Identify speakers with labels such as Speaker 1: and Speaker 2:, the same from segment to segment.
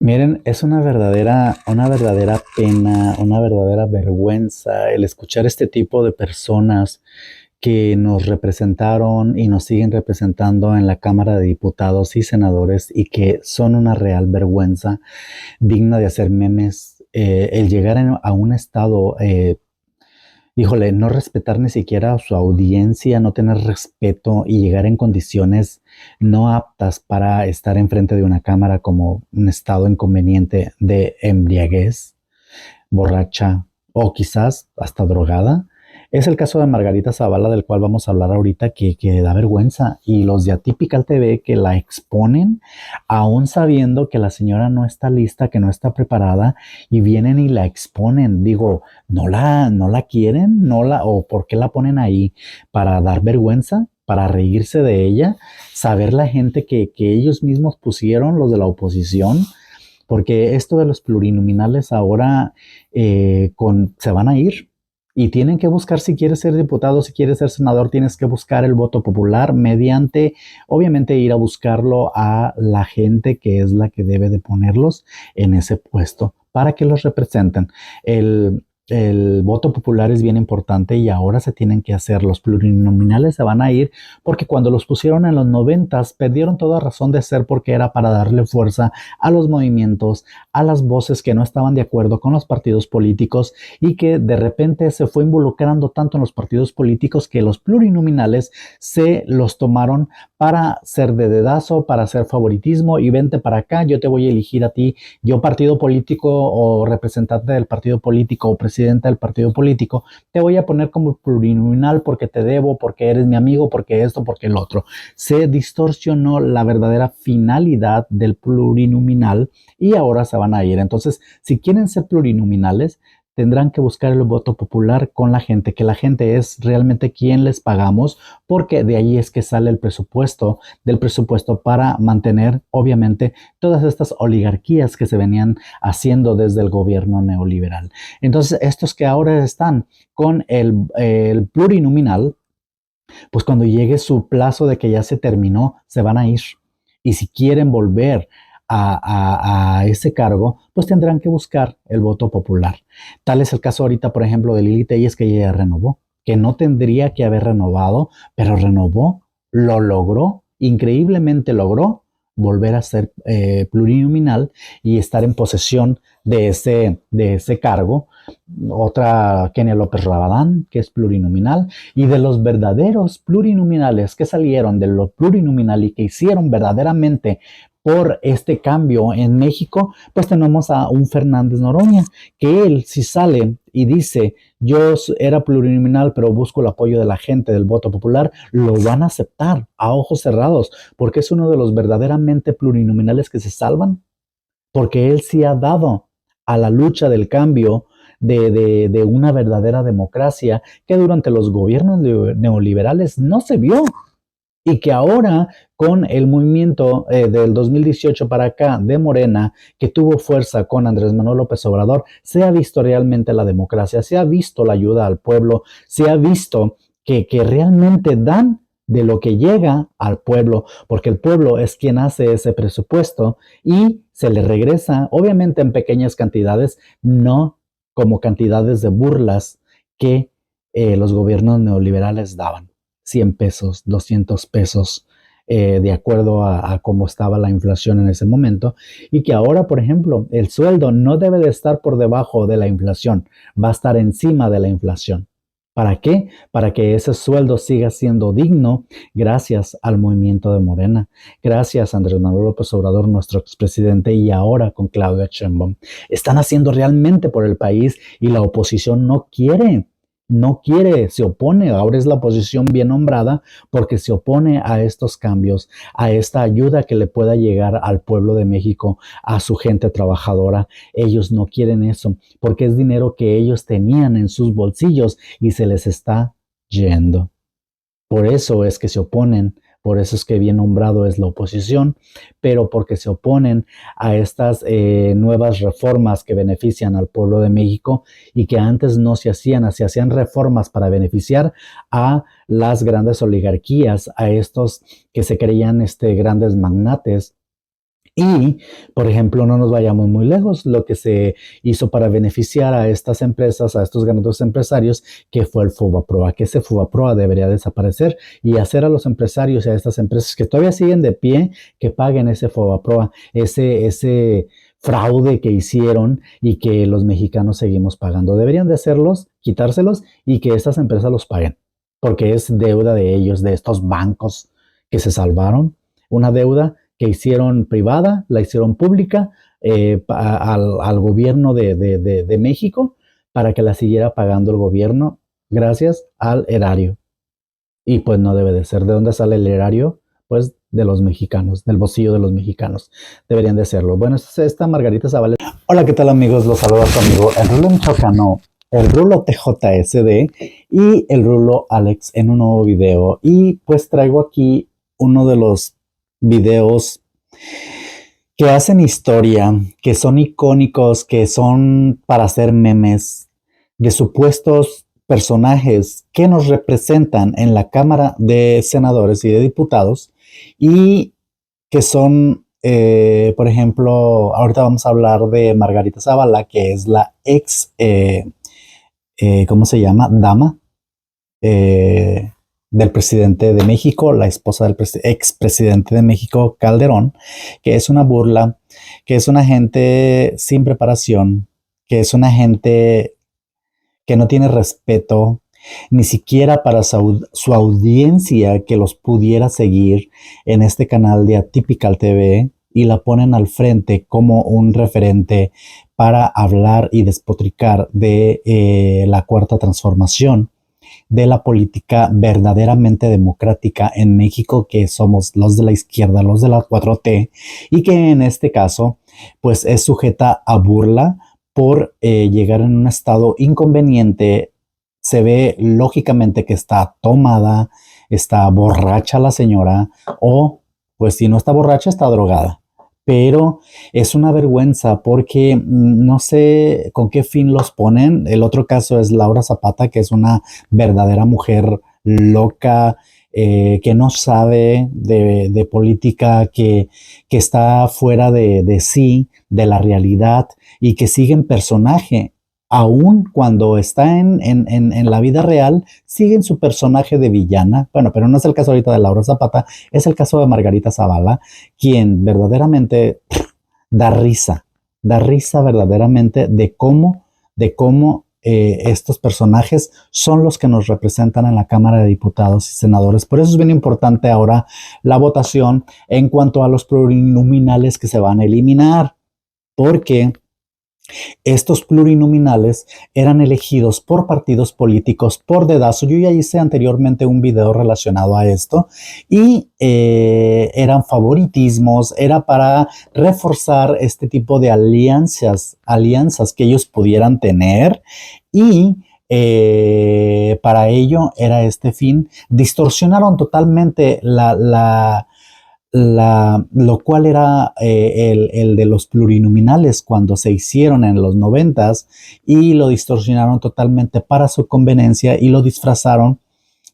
Speaker 1: Miren, es una verdadera pena, una verdadera vergüenza el escuchar este tipo de personas que nos representaron y nos siguen representando en la Cámara de Diputados y Senadores y que son una real vergüenza digna de hacer memes. El llegar a un estado, híjole, no respetar ni siquiera a su audiencia, no tener respeto y llegar en condiciones no aptas para estar enfrente de una cámara como un estado inconveniente de embriaguez, borracha o quizás hasta drogada. Es el caso de Margarita Zavala, del cual vamos a hablar ahorita, que da vergüenza. Y los de Atypical TV que la exponen, aún sabiendo que la señora no está lista, que no está preparada, y vienen y la exponen. Digo, ¿no la quieren? ¿O por qué la ponen ahí? ¿Para dar vergüenza? ¿Para reírse de ella? ¿Saber la gente que ellos mismos pusieron, los de la oposición? Porque esto de los plurinominales ahora se van a ir y tienen que buscar, si quieres ser diputado, si quieres ser senador, tienes que buscar el voto popular mediante, obviamente, ir a buscarlo a la gente que es la que debe de ponerlos en ese puesto para que los representen. El voto popular es bien importante y ahora se tienen que hacer. Los plurinominales se van a ir porque cuando los pusieron en los noventas perdieron toda razón de ser, porque era para darle fuerza a los movimientos, a las voces que no estaban de acuerdo con los partidos políticos, y que de repente se fue involucrando tanto en los partidos políticos que los plurinominales se los tomaron para ser de dedazo, para hacer favoritismo, y vente para acá, yo te voy a elegir a ti, yo partido político o representante del partido político o presidenta del partido político, te voy a poner como plurinominal porque te debo, porque eres mi amigo, porque esto, porque el otro. Se distorsionó la verdadera finalidad del plurinominal y ahora se van a ir. Entonces, si quieren ser plurinominales, tendrán que buscar el voto popular con la gente, que la gente es realmente quien les pagamos, porque de ahí es que sale el presupuesto, del presupuesto para mantener, obviamente, todas estas oligarquías que se venían haciendo desde el gobierno neoliberal. Entonces, estos que ahora están con el plurinominal, pues cuando llegue su plazo de que ya se terminó, se van a ir. Y si quieren volver a ese cargo, pues tendrán que buscar el voto popular. Tal es el caso ahorita, por ejemplo, de Lili Telles, que ella renovó, que no tendría que haber renovado, pero renovó, lo logró, increíblemente logró volver a ser plurinominal y estar en posesión de ese cargo. Otra, Kenia López Rabadán, que es plurinominal, y de los verdaderos plurinominales que salieron de lo plurinominal y que hicieron verdaderamente por este cambio en México, pues tenemos a un Fernández Noroña, que él si sale y dice, yo era plurinominal, pero busco el apoyo de la gente, del voto popular, lo van a aceptar a ojos cerrados, porque es uno de los verdaderamente plurinominales que se salvan, porque él sí ha dado a la lucha del cambio de una verdadera democracia que durante los gobiernos neoliberales no se vio, y que ahora con el movimiento del 2018 para acá de Morena, que tuvo fuerza con Andrés Manuel López Obrador, se ha visto realmente la democracia, se ha visto la ayuda al pueblo, se ha visto que realmente dan de lo que llega al pueblo, porque el pueblo es quien hace ese presupuesto y se le regresa, obviamente en pequeñas cantidades, no como cantidades de burlas que los gobiernos neoliberales daban. 100 pesos, 200 pesos, de acuerdo a cómo estaba la inflación en ese momento, y que ahora, por ejemplo, el sueldo no debe de estar por debajo de la inflación, va a estar encima de la inflación. ¿Para qué? Para que ese sueldo siga siendo digno gracias al movimiento de Morena, gracias a Andrés Manuel López Obrador, nuestro expresidente, y ahora con Claudia Sheinbaum. Están haciendo realmente por el país y la oposición no quiere, se opone. Ahora es la oposición bien nombrada porque se opone a estos cambios, a esta ayuda que le pueda llegar al pueblo de México, a su gente trabajadora. Ellos no quieren eso porque es dinero que ellos tenían en sus bolsillos y se les está yendo. Por eso es que se oponen, por eso es que bien nombrado es la oposición, pero porque se oponen a estas nuevas reformas que benefician al pueblo de México y que antes no se hacían reformas para beneficiar a las grandes oligarquías, a estos que se creían grandes magnates Y, por ejemplo, no nos vayamos muy lejos, lo que se hizo para beneficiar a estas empresas, a estos grandes empresarios, que fue el FOBAPROA, que ese FOBAPROA debería desaparecer y hacer a los empresarios y a estas empresas que todavía siguen de pie, que paguen ese FOBAPROA, ese fraude que hicieron y que los mexicanos seguimos pagando. Deberían de hacerlos, quitárselos y que estas empresas los paguen, porque es deuda de ellos, de estos bancos que se salvaron, una deuda que hicieron privada, la hicieron pública al gobierno de México para que la siguiera pagando el gobierno gracias al erario. Y pues no debe de ser. ¿De dónde sale el erario? Pues de los mexicanos, del bolsillo de los mexicanos. Deberían de serlo. Bueno, esta Margarita Zavala. Hola, ¿qué tal amigos? Los saluda tu amigo el Rulo Michoacano, el Rulo TJSD y el Rulo Alex en un nuevo video. Y pues traigo aquí uno de los videos que hacen historia, que son icónicos, que son para hacer memes de supuestos personajes que nos representan en la Cámara de Senadores y de Diputados y que son, por ejemplo, ahorita vamos a hablar de Margarita Zavala, que es la ex, ¿cómo se llama? Dama del presidente de México, la esposa del expresidente de México, Calderón, que es una burla, que es una gente sin preparación, que es una gente que no tiene respeto, ni siquiera para su audiencia que los pudiera seguir en este canal de Atypical TV y la ponen al frente como un referente para hablar y despotricar de la cuarta transformación, de la política verdaderamente democrática en México, que somos los de la izquierda, los de la 4T, y que en este caso pues es sujeta a burla por llegar en un estado inconveniente. Se ve lógicamente que está tomada, está borracha la señora, o pues si no está borracha, está drogada. Pero es una vergüenza porque no sé con qué fin los ponen. El otro caso es Laura Zapata, que es una verdadera mujer loca, que no sabe de política, que está fuera de sí, de la realidad y que sigue en personaje. Aún cuando está en la vida real, sigue en su personaje de villana. Bueno, pero no es el caso ahorita de Laura Zapata, es el caso de Margarita Zavala, quien verdaderamente da risa verdaderamente de cómo estos personajes son los que nos representan en la Cámara de Diputados y Senadores. Por eso es bien importante ahora la votación en cuanto a los plurinominales que se van a eliminar, porque estos plurinominales eran elegidos por partidos políticos por dedazo. Yo ya hice anteriormente un video relacionado a esto y eran favoritismos, era para reforzar este tipo de alianzas que ellos pudieran tener y para ello era este fin. Distorsionaron totalmente lo cual era el de los plurinominales cuando se hicieron en los 90s y lo distorsionaron totalmente para su conveniencia y lo disfrazaron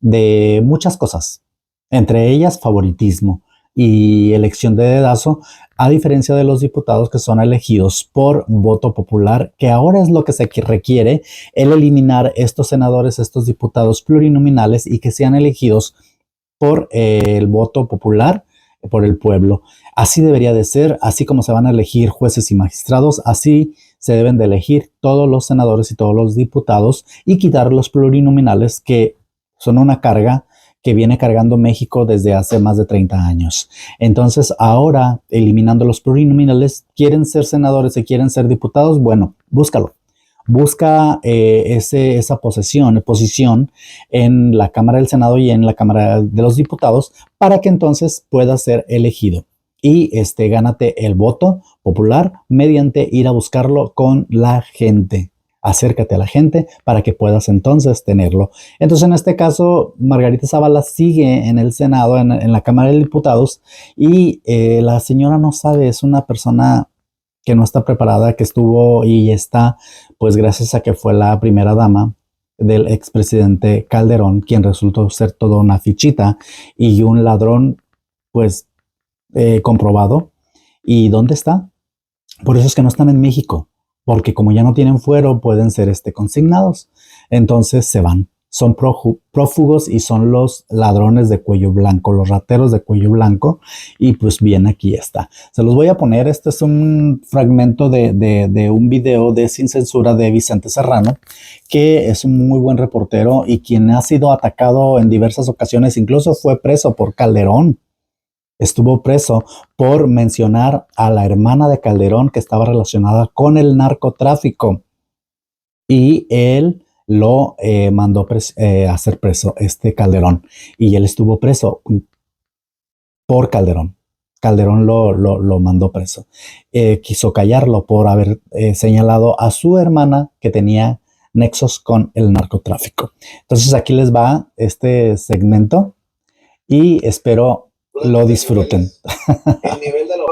Speaker 1: de muchas cosas, entre ellas favoritismo y elección de dedazo, a diferencia de los diputados que son elegidos por voto popular, que ahora es lo que se requiere, el eliminar estos senadores, estos diputados plurinominales y que sean elegidos por el voto popular, por el pueblo. Así debería de ser, así como se van a elegir jueces y magistrados, así se deben de elegir todos los senadores y todos los diputados y quitar los plurinominales que son una carga que viene cargando México desde hace más de 30 años. Entonces ahora, eliminando los plurinominales, ¿quieren ser senadores y quieren ser diputados? Bueno, búscalo. Busca esa posición en la Cámara del Senado y en la Cámara de los Diputados para que entonces pueda ser elegido. Y gánate el voto popular mediante ir a buscarlo con la gente. Acércate a la gente para que puedas entonces tenerlo. Entonces, en este caso, Margarita Zavala sigue en el Senado, en la Cámara de Diputados, y la señora no sabe, es una persona que no está preparada, que estuvo y está, pues gracias a que fue la primera dama del expresidente Calderón, quien resultó ser toda una fichita y un ladrón, pues comprobado. ¿Y dónde está? Por eso es que no están en México, porque como ya no tienen fuero, pueden ser consignados. Entonces se van. Son prófugos y son los ladrones de cuello blanco, los rateros de cuello blanco. Y pues bien, aquí está. Se los voy a poner. Este es un fragmento de un video de Sin Censura de Vicente Serrano, que es un muy buen reportero y quien ha sido atacado en diversas ocasiones. Incluso fue preso por Calderón. Estuvo preso por mencionar a la hermana de Calderón que estaba relacionada con el narcotráfico y él lo mandó a ser preso, Calderón, y él estuvo preso por Calderón. Calderón lo mandó preso. Quiso callarlo por haber señalado a su hermana que tenía nexos con el narcotráfico. Entonces aquí les va este segmento y espero lo disfruten.
Speaker 2: El nivel de los...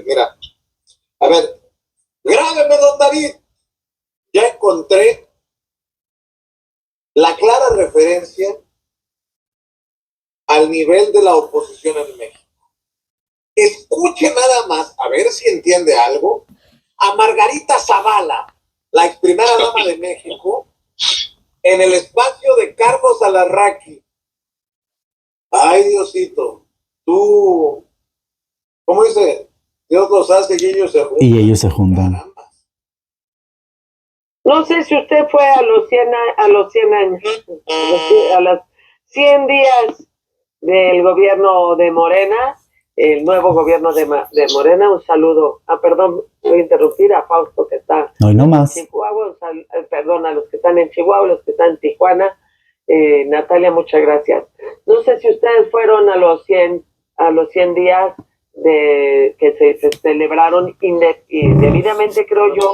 Speaker 2: mira, a ver, grábeme, don David. Ya encontré la clara referencia al nivel de la oposición en México. Escuche nada más, a ver si entiende algo, a Margarita Zavala, la ex primera dama de México, en el espacio de Carlos Alarraqui. Ay, Diosito, tú, ¿cómo dice? Dios los hace y ellos se juntan.
Speaker 1: Y ellos se juntan.
Speaker 2: Caramba.
Speaker 3: No sé si usted fue a los 100 años, a los 100 días del gobierno de Morena, el nuevo gobierno de Morena. Un saludo, perdón, voy a interrumpir a Fausto que está
Speaker 1: no, no más.
Speaker 3: en Chihuahua, perdón, a los que están en Chihuahua, los que están en Tijuana. Natalia, muchas gracias. No sé si ustedes fueron a los 100 días que se celebraron indebidamente, creo yo.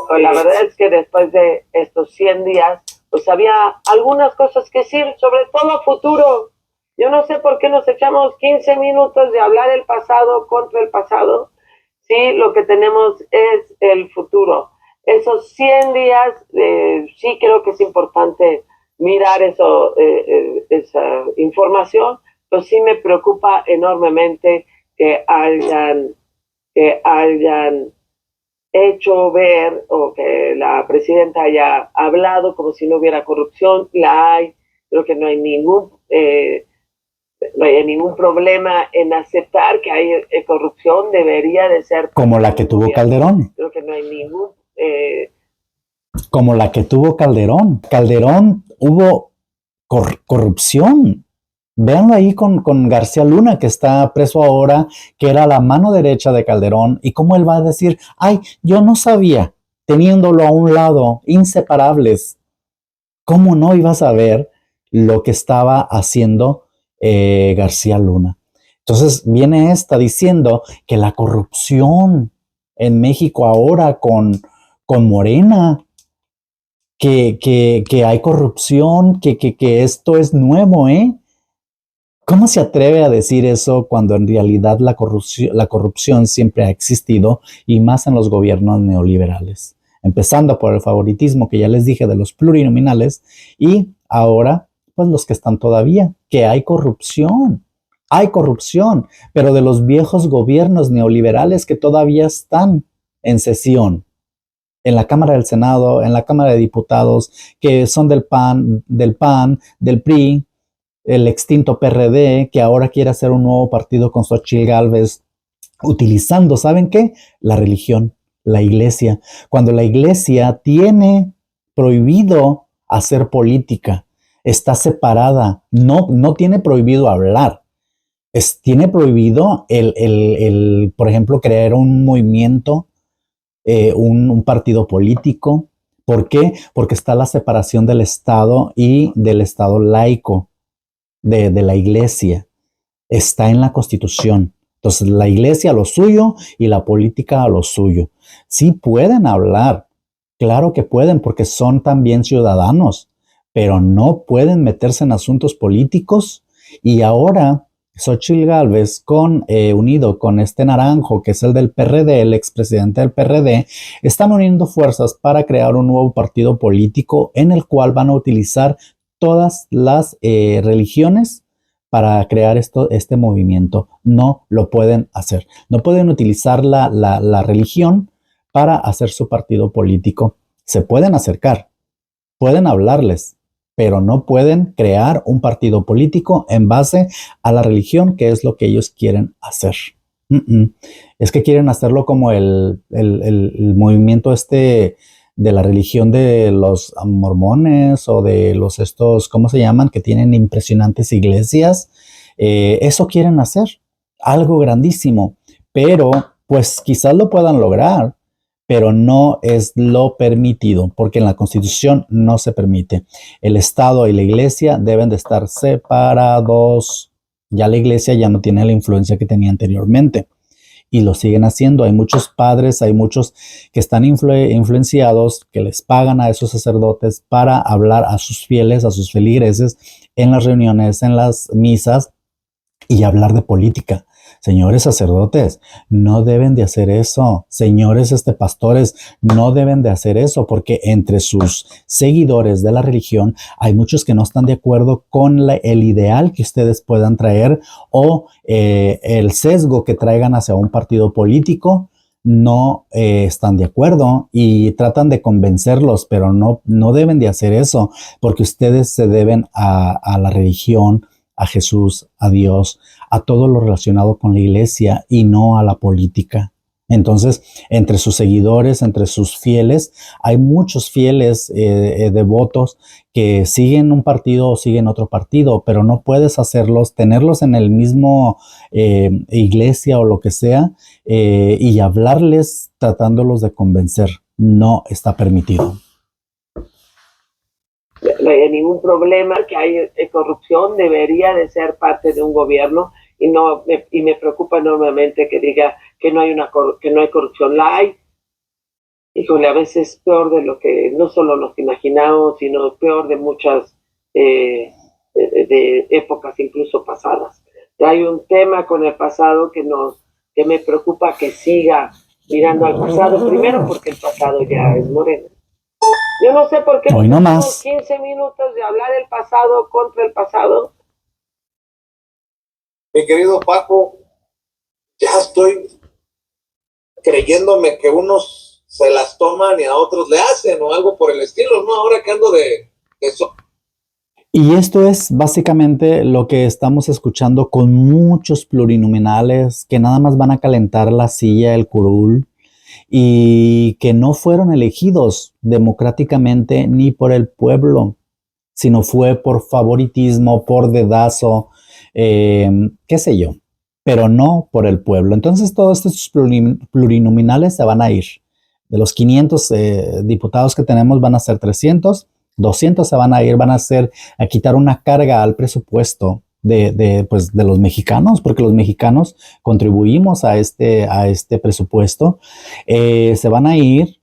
Speaker 3: Pues la verdad es que después de estos 100 días, pues había algunas cosas que decir, sobre todo a futuro. Yo no sé por qué nos echamos 15 minutos de hablar el pasado contra el pasado. Sí, lo que tenemos es el futuro. Esos 100 días, sí creo que es importante mirar esa información, pero sí me preocupa enormemente que hayan hecho ver o que la presidenta haya hablado como si no hubiera corrupción. La hay, creo que no hay ningún problema en aceptar que hay corrupción, debería de ser
Speaker 1: como la que tuvo Calderón.
Speaker 3: Creo que no hay ningún
Speaker 1: como la que tuvo Calderón. Calderón hubo corrupción. Véanlo ahí con García Luna, que está preso ahora, que era la mano derecha de Calderón, y cómo él va a decir, ay, yo no sabía, teniéndolo a un lado, inseparables. ¿Cómo no iba a saber lo que estaba haciendo García Luna? Entonces viene diciendo que la corrupción en México ahora con Morena, que hay corrupción, que esto es nuevo, ¿eh? ¿Cómo se atreve a decir eso cuando en realidad la corrupción siempre ha existido y más en los gobiernos neoliberales? Empezando por el favoritismo que ya les dije de los plurinominales y ahora pues los que están todavía, que hay corrupción, pero de los viejos gobiernos neoliberales que todavía están en sesión, en la Cámara del Senado, en la Cámara de Diputados, que son del PAN, del PRI, el extinto PRD, que ahora quiere hacer un nuevo partido con Xochitl Gálvez, utilizando, ¿saben qué? La religión, la iglesia. Cuando la iglesia tiene prohibido hacer política, está separada, no tiene prohibido hablar, tiene prohibido por ejemplo, crear un movimiento, un partido político. ¿Por qué? Porque está la separación del Estado y del Estado laico. De la iglesia, está en la Constitución. Entonces la iglesia a lo suyo y la política a lo suyo. Sí pueden hablar, claro que pueden porque son también ciudadanos, pero no pueden meterse en asuntos políticos. Y ahora Xochitl Gálvez unido con Naranjo, que es el del PRD, el expresidente del PRD, están uniendo fuerzas para crear un nuevo partido político en el cual van a utilizar todas las religiones para crear este movimiento. No lo pueden hacer. No pueden utilizar la religión para hacer su partido político. Se pueden acercar, pueden hablarles, pero no pueden crear un partido político en base a la religión, que es lo que ellos quieren hacer. Es que quieren hacerlo como el movimiento de la religión de los mormones o de los estos, ¿cómo se llaman? Que tienen impresionantes iglesias. Eso quieren hacer, algo grandísimo, pero pues quizás lo puedan lograr, pero no es lo permitido, porque en la Constitución no se permite. El Estado y la Iglesia deben de estar separados. Ya la Iglesia ya no tiene la influencia que tenía anteriormente y lo siguen haciendo. Hay muchos padres, hay muchos que están influenciados, que les pagan a esos sacerdotes para hablar a sus fieles, a sus feligreses en las reuniones, en las misas y hablar de política. Señores sacerdotes, no deben de hacer eso. Señores pastores, no deben de hacer eso, porque entre sus seguidores de la religión hay muchos que no están de acuerdo con el ideal que ustedes puedan traer o el sesgo que traigan hacia un partido político. No están de acuerdo y tratan de convencerlos, pero no deben de hacer eso, porque ustedes se deben a la religión, a Jesús, a Dios, a todo lo relacionado con la iglesia y no a la política. Entonces, entre sus seguidores, entre sus fieles, hay muchos fieles devotos que siguen un partido o siguen otro partido, pero no puedes tenerlos en el mismo iglesia o lo que sea y hablarles tratándolos de convencer. No está permitido.
Speaker 3: No hay ningún problema, que hay corrupción, debería de ser parte de un gobierno y me preocupa enormemente que diga que no hay corrupción. La hay, híjole, a veces peor de lo que no solo nos imaginamos, sino peor de muchas de épocas incluso pasadas. Hay un tema con el pasado que me preocupa que siga mirando al pasado, primero porque el pasado ya es Morena. Yo no sé por qué
Speaker 1: hoy no más
Speaker 3: 15 minutos de hablar el pasado contra el pasado.
Speaker 2: Mi querido Paco, ya estoy creyéndome que unos se las toman y a otros le hacen o algo por el estilo, ¿no? Ahora que ando de eso.
Speaker 1: Y esto es básicamente lo que estamos escuchando con muchos plurinominales que nada más van a calentar la silla, el curul, y que no fueron elegidos democráticamente ni por el pueblo, sino fue por favoritismo, por dedazo, qué sé yo, pero no por el pueblo. Entonces todos estos plurinominales se van a ir. De los 500 diputados que tenemos van a ser 300, 200 se van a ir, van a quitar una carga al presupuesto de los mexicanos, porque los mexicanos contribuimos a este presupuesto. Se van a ir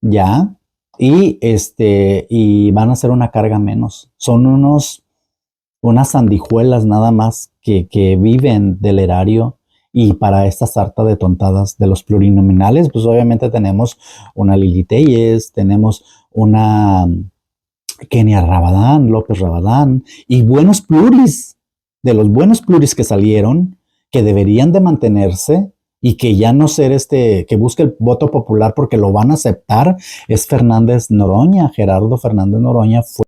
Speaker 1: ya y van a ser una carga menos. Son unas sandijuelas nada más que viven del erario. Y para esta sarta de tontadas de los plurinominales, pues obviamente tenemos una Lili Telles, tenemos una Kenia Rabadán, López Rabadán, y buenos pluris, de los buenos pluris que salieron, que deberían de mantenerse y que ya no ser que busque el voto popular porque lo van a aceptar, es Fernández Noroña. Gerardo Fernández Noroña fue